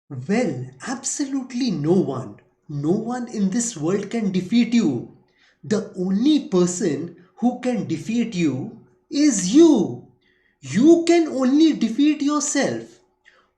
Well, absolutely no one. No one in this world can defeat you. The only person who can defeat you is you. You can only defeat yourself.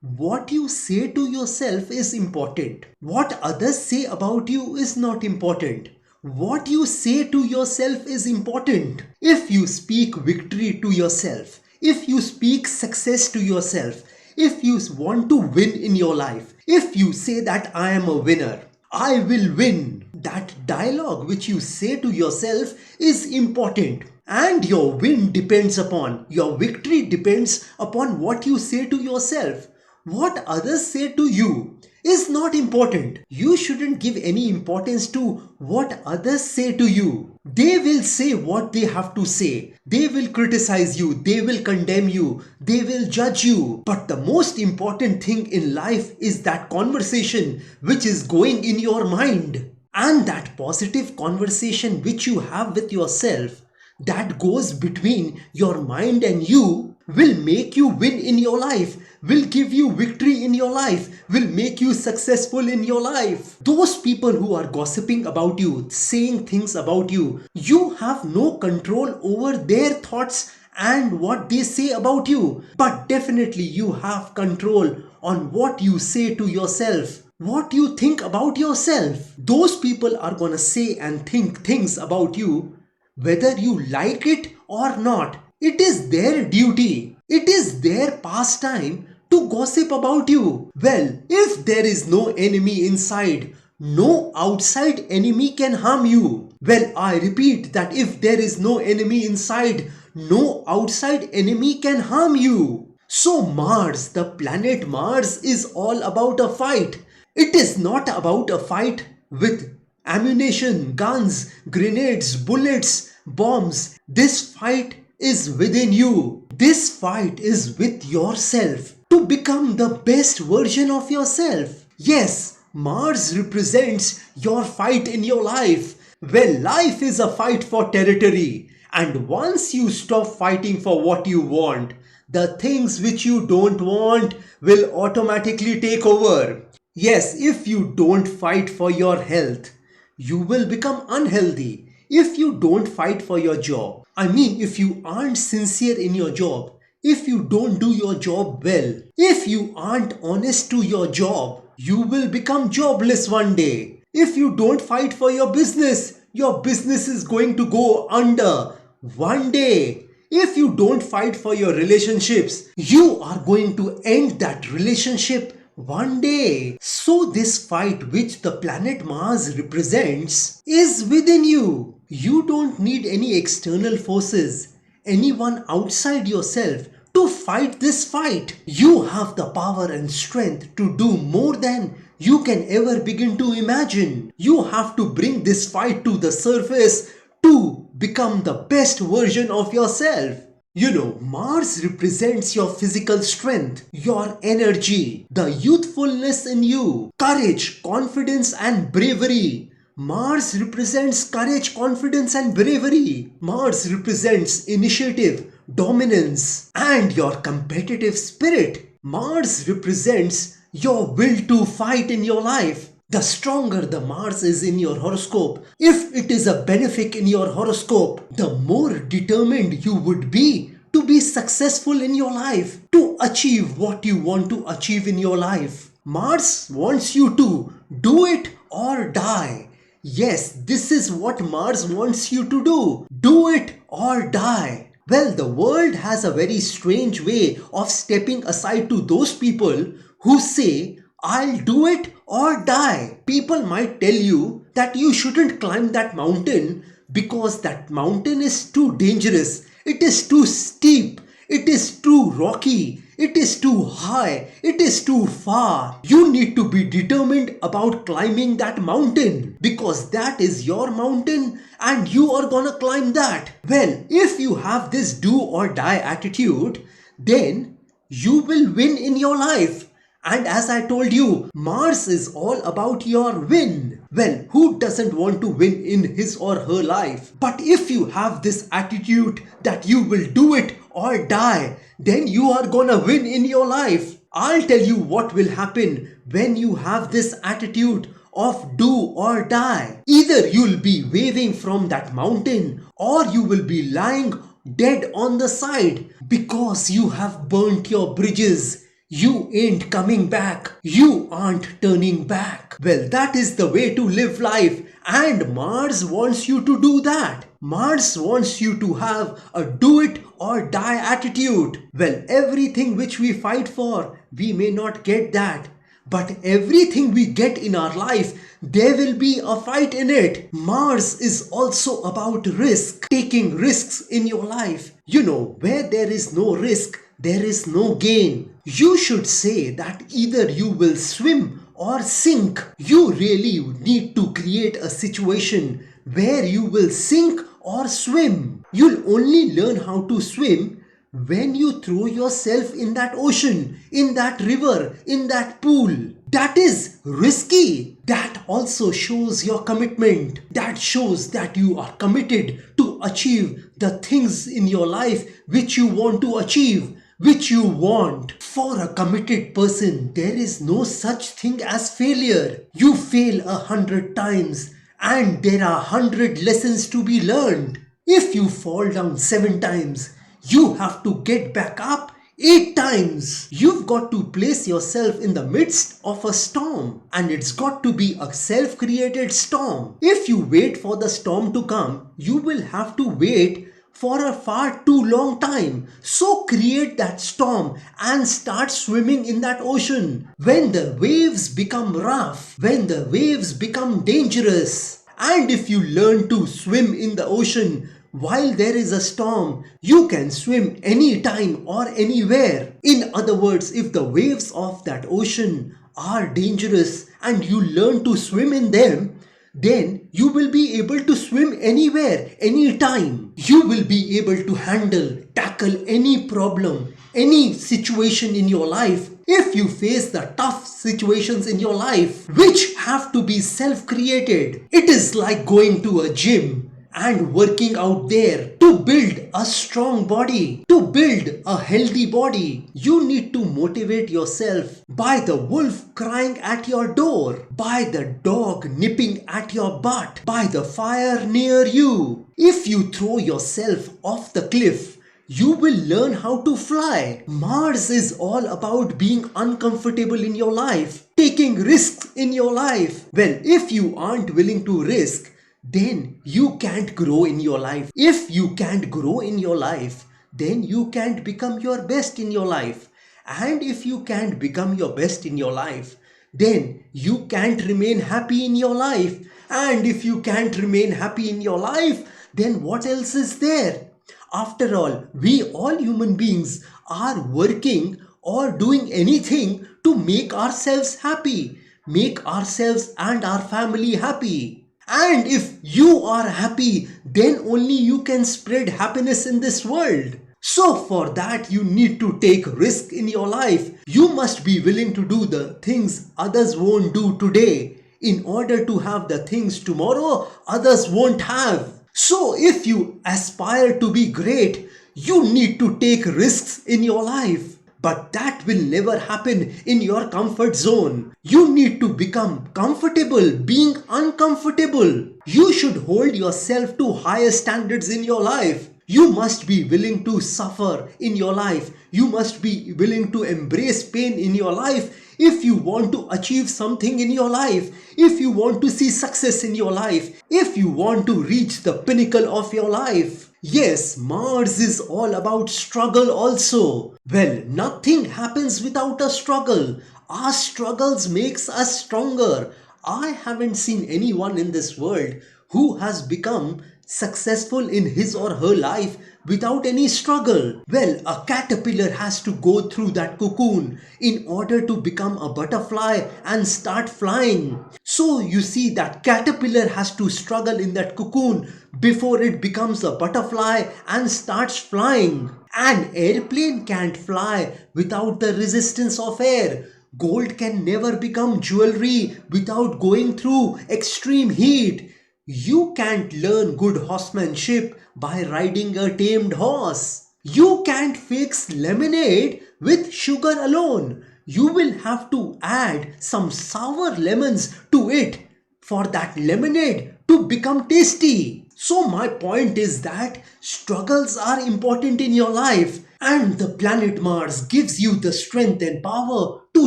What you say to yourself is important. What others say about you is not important. What you say to yourself is important. If you speak victory to yourself, if you speak success to yourself, if you want to win in your life, if you say that I am a winner, I will win, that dialogue which you say to yourself is important. And your win depends upon, your victory depends upon what you say to yourself. What others say to you is not important. You shouldn't give any importance to what others say to you. They will say what they have to say. They will criticize you. They will condemn you. They will judge you. But the most important thing in life is that conversation which is going in your mind. And that positive conversation which you have with yourself, that goes between your mind and you, will make you win in your life, will give you victory in your life, will make you successful in your life. Those people who are gossiping about you, saying things about you, you have no control over their thoughts and what they say about you. But definitely you have control on what you say to yourself, what you think about yourself. Those people are gonna say and think things about you whether you like it or not. It is their duty. It is their pastime to gossip about you. Well, if there is no enemy inside, no outside enemy can harm you. Well, I repeat that if there is no enemy inside, no outside enemy can harm you. So Mars, the planet Mars, is all about a fight. It is not about a fight with ammunition, guns, grenades, bullets, bombs. This fight is within you. This fight is with yourself to become the best version of yourself. Yes, Mars represents your fight in your life. Well, life is a fight for territory. And once you stop fighting for what you want, the things which you don't want will automatically take over. Yes, if you don't fight for your health, you will become unhealthy. If you don't fight for your job, I mean, if you aren't sincere in your job, if you don't do your job well, if you aren't honest to your job, you will become jobless one day. If you don't fight for your business is going to go under one day. If you don't fight for your relationships, you are going to end that relationship one day. So this fight which the planet Mars represents is within you. You don't need any external forces, anyone outside yourself to fight this fight. You have the power and strength to do more than you can ever begin to imagine. You have to bring this fight to the surface to become the best version of yourself. You know, Mars represents your physical strength, your energy, the youthfulness in you, courage, confidence and bravery. Mars represents courage, confidence and bravery. Mars represents initiative, dominance and your competitive spirit. Mars represents your will to fight in your life. The stronger the Mars is in your horoscope, if it is a benefic in your horoscope, the more determined you would be to be successful in your life, to achieve what you want to achieve in your life. Mars wants you to do it or die. Yes, this is what Mars wants you to do. Do it or die. Well, the world has a very strange way of stepping aside to those people who say, I'll do it or die. People might tell you that you shouldn't climb that mountain because that mountain is too dangerous. It is too steep. It is too rocky. It is too high. It is too far. You need to be determined about climbing that mountain because that is your mountain and you are gonna climb that. Well, if you have this do or die attitude, then you will win in your life. And as I told you, Mars is all about your win. Well, who doesn't want to win in his or her life? But if you have this attitude that you will do it or die, then you are gonna win in your life. I'll tell you what will happen when you have this attitude of do or die. Either you'll be waving from that mountain or you will be lying dead on the side because you have burnt your bridges. You ain't coming back. You aren't turning back. Well, that is the way to live life, and Mars wants you to do that. Mars wants you to have a do it or die attitude. Well, everything which we fight for, we may not get that. But everything we get in our life, there will be a fight in it. Mars is also about risk, taking risks in your life. You know, where there is no risk, there is no gain. You should say that either you will swim or sink. You really need to create a situation where you will sink or swim. You'll only learn how to swim when you throw yourself in that ocean, in that river, in that pool. That is risky. That also shows your commitment. That shows that you are committed to achieve the things in your life which you want to achieve, which you want. For a committed person, there is no such thing as failure. You fail 100 times and there are 100 lessons to be learned. If you fall down 7 times, you have to get back up 8 times. You've got to place yourself in the midst of a storm, and it's got to be a self-created storm. If you wait for the storm to come, you will have to wait for a far too long time. So create that storm and start swimming in that ocean. When the waves become rough, when the waves become dangerous, and if you learn to swim in the ocean while there is a storm, you can swim anytime or anywhere. In other words, if the waves of that ocean are dangerous and you learn to swim in them, then you will be able to swim anywhere, anytime. You will be able to tackle any problem, any situation in your life. If you face the tough situations in your life, which have to be self-created, it is like going to a gym and working out there to build a strong body, to build a healthy body. You need to motivate yourself by the wolf crying at your door, by the dog nipping at your butt, by the fire near you. If you throw yourself off the cliff, you will learn how to fly. Mars is all about being uncomfortable in your life, taking risks in your life. Well, if you aren't willing to risk, then you can't grow in your life. If you can't grow in your life, then you can't become your best in your life. And if you can't become your best in your life, then you can't remain happy in your life. And if you can't remain happy in your life, then what else is there? After all, we all human beings are working or doing anything to make ourselves happy, make ourselves and our family happy. And if you are happy, then only you can spread happiness in this world. So for that, you need to take risk in your life. You must be willing to do the things others won't do today in order to have the things tomorrow others won't have. So if you aspire to be great, you need to take risks in your life. But that will never happen in your comfort zone. You need to become comfortable being uncomfortable. You should hold yourself to higher standards in your life. You must be willing to suffer in your life. You must be willing to embrace pain in your life if you want to achieve something in your life, if you want to see success in your life, if you want to reach the pinnacle of your life. Yes, Mars is all about struggle also. Well, nothing happens without a struggle. Our struggles makes us stronger. I haven't seen anyone in this world who has become successful in his or her life without any struggle. Well, a caterpillar has to go through that cocoon in order to become a butterfly and start flying. So you see, that caterpillar has to struggle in that cocoon before it becomes a butterfly and starts flying. An airplane can't fly without the resistance of air. Gold can never become jewelry without going through extreme heat. You can't learn good horsemanship by riding a tamed horse. You can't fix lemonade with sugar alone. you will have to add some sour lemons to it for that lemonade to become tasty. So my point is that struggles are important in your life, and the planet Mars gives you the strength and power to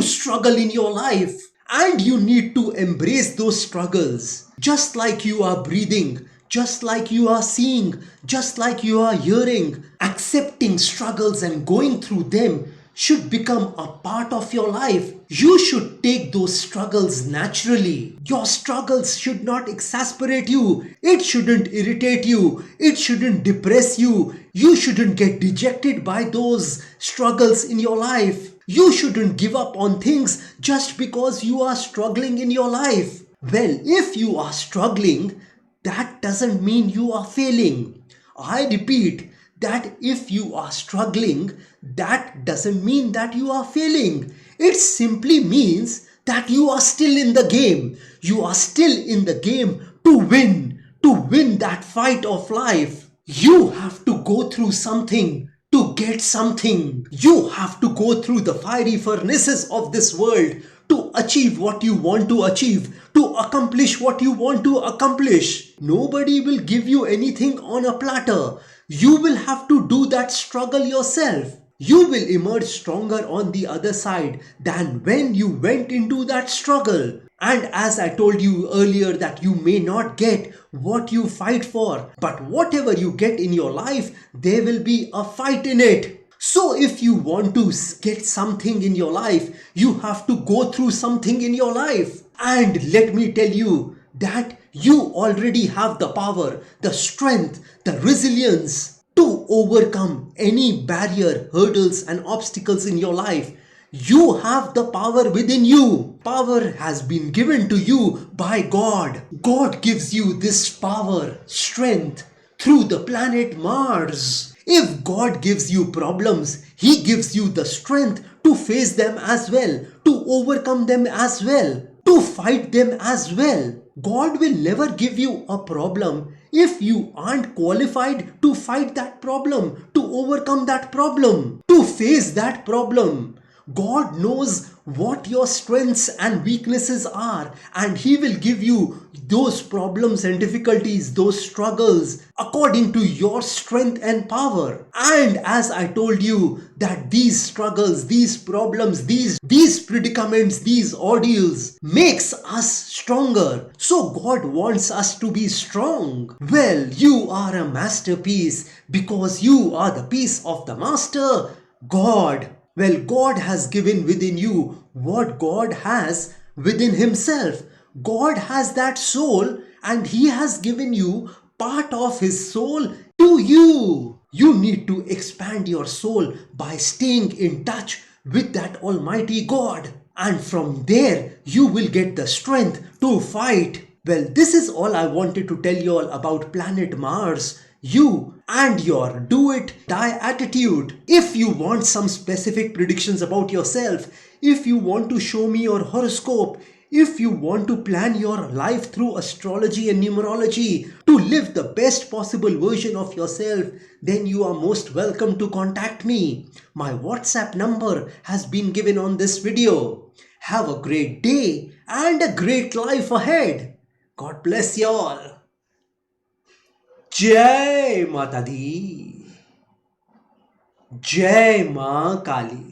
struggle in your life. And you need to embrace those struggles. Just like you are breathing, just like you are seeing, just like you are hearing, accepting struggles and going through them should become a part of your life. You should take those struggles naturally. Your struggles should not exasperate you. It shouldn't irritate you. It shouldn't depress you. You shouldn't get dejected by those struggles in your life. You shouldn't give up on things just because you are struggling in your life. Well, if you are struggling, that doesn't mean you are failing. I repeat that if you are struggling, that doesn't mean that you are failing. It simply means that you are still in the game. You are still in the game to win that fight of life. You have to go through something to get something. You have to go through the fiery furnaces of this world to achieve what you want to achieve, to accomplish what you want to accomplish. Nobody will give you anything on a platter. You will have to do that struggle yourself. You will emerge stronger on the other side than when you went into that struggle. And as I told you earlier, that you may not get what you fight for, but whatever you get in your life, there will be a fight in it. So if you want to get something in your life, you have to go through something in your life. And let me tell you that you already have the power, the strength, the resilience to overcome any barrier, hurdles and obstacles in your life. You have the power within you. Power has been given to you by God. God gives you this power, strength through the planet Mars. If God gives you problems, He gives you the strength to face them as well, to overcome them as well, to fight them as well. God will never give you a problem if you aren't qualified to fight that problem, to overcome that problem, to face that problem. God knows what your strengths and weaknesses are, and He will give you those problems and difficulties, those struggles according to your strength and power. And as I told you that these struggles, these problems, these predicaments, these ordeals makes us stronger. So God wants us to be strong. Well, you are a masterpiece because you are the piece of the master, God. Well, God has given within you what God has within Himself. God has that soul, and He has given you part of His soul to you. You need to expand your soul by staying in touch with that Almighty God. And from there, you will get the strength to fight. Well, this is all I wanted to tell you all about planet Mars, you and your do it, die attitude. If you want some specific predictions about yourself, if you want to show me your horoscope, if you want to plan your life through astrology and numerology to live the best possible version of yourself, then you are most welcome to contact me. My WhatsApp number has been given on this video. Have a great day and a great life ahead. God bless you all. जय माता दी, जय मां काली।